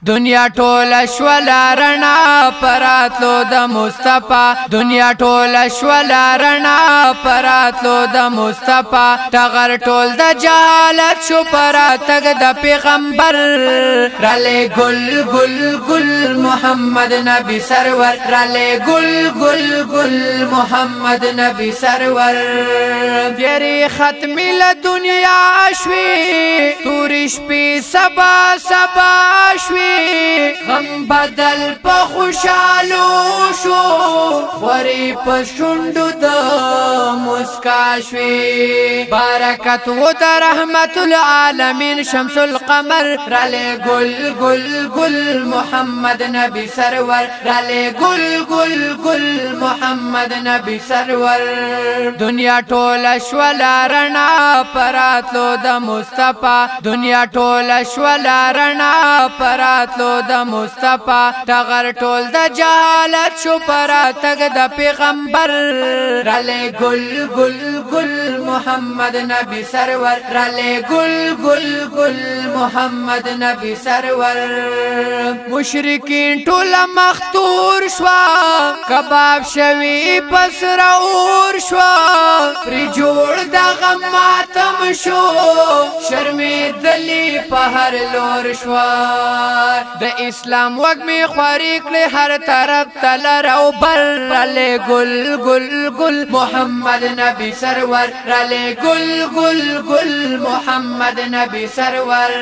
دنیا ټول شولا رڼا پراتلو د مصطفی دنیا ټول شولا رڼا پراتلو د مصطفی ټغر ټول د جهالت شو پراتګ د پیغمبر رالے گل گل گل محمد نبی سرور رالے گل گل گل محمد نبی سرور تیری ختمی ل دنیا شوی تورش پی سبا سبا شوی غم بدل په خوشالو شو وری په شوندو د مسکا شوی برکت و د رحمت العالمین شمس القمر رالے گل گل گل محمد نبی سرور رالے گل گل گل محمد نبی سرور دنیا ټول شولا رڼا پراتلو د مصطفی دنیا ټول شولا رڼا پراتلو د مصطفی ټغر ټول د جهالت شو پراتګ د پیغمبر رالے گل گل گل محمد نبی سرور رالے گل گل گل محمد نبی سرور مشرکین ټول مختور شوا کباب شوی پس راور شوا پر جوړ د غم ماتم شو شرمې دلی په هر لور شوا د اسلام وګمې خواري کړې هر طرف تلر او بر رالے گل گل گل محمد نبی سرور رالے گل گل گل محمد نبی سرور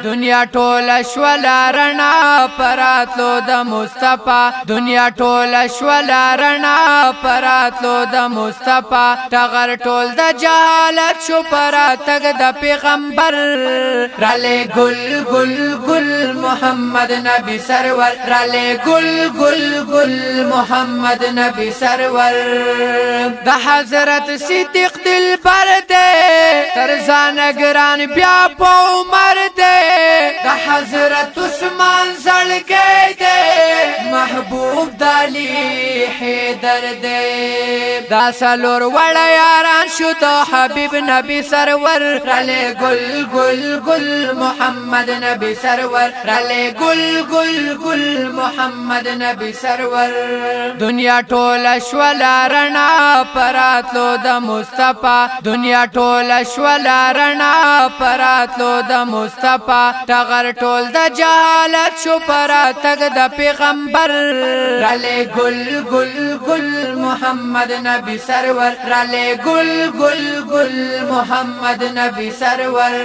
دنیا ټول شولا رڼا پراتلو د مصطفی دنیا ټول شولا رڼا پراتلو د مصطفی ټغر ټول د جهالت شو پراتګ د پیغمبر رالے گل گل گل محمد نبی سرور رالے گل گل گل محمد نبی سرور د حضرت صدیق دل پر دے ترزان گران بیا په عمر دے د حضرت عثمان زړګی دے محبوب دالی حیدر دے دا سلور وړه یاران شو د حبیب نبی سرور رالے گل گل گل محمد نبی سرور رالے گل گل گل محمد نبی سرور دنیا ټول شولا رڼا پراتلو د مصطفی دنیا ټول شولا رڼا پراتلو د مصطفی ټغر ټول د جهالت شو پراتګ د پیغمبر رالے گل گل گل محمد نبی سرور رالے گل گل گل محمد نبی سرور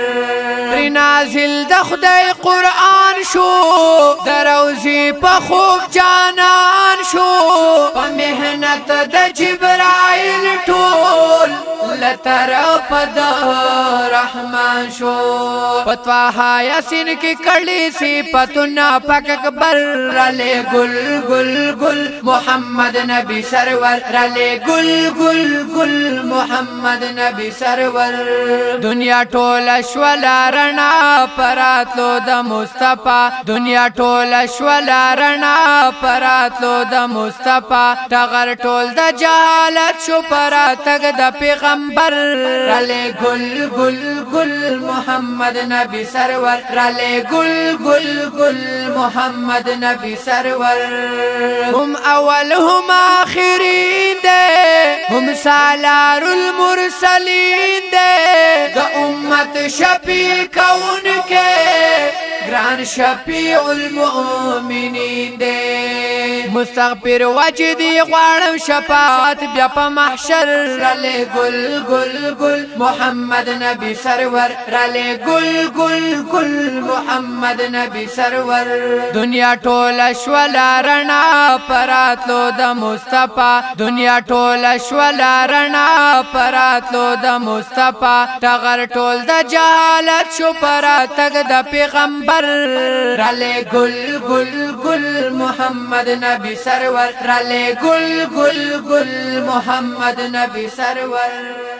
پر نازل د خدای قرآن شو دروزی په خوب جانان شو په مهنت د جبرائیل ټول لطرف د رحمان شو پتواها یاسین کی کړي صفاتنا پاک اکبر رالے گل گل گل محمد نبی سرور رالے گل گل گل محمد نبی سرور دنیا ټول شولا رڼا پراتلو د مصطفی دنیا ټول شولا رڼا پراتلو د مصطفی ټغر ټول د جهالت شو پراتګ د پیغمبر رالے گل گل گل محمد نبی سرور رالے گل گل گل محمد نبی سرور هم اول هم آخرین دے هم سالار المرسلین دے دا امت شفیع کون کے گران شفیع المؤمنین دے مستغفر وجدی غوارم شفاعت بیا پا محشر رالے گل گل گل محمد نبی سرور رالے گل گل گل محمد نبی سرور دنیا ټول شولا رڼا پراتلو د مصطفی دنیا ټول شولا رڼا پراتلو د مصطفی ټغر ټول د جهالت شو پراتګ د پیغمبر رالے گل گل گل محمد نبی سرور رالے گل گل گل محمد نبی سرور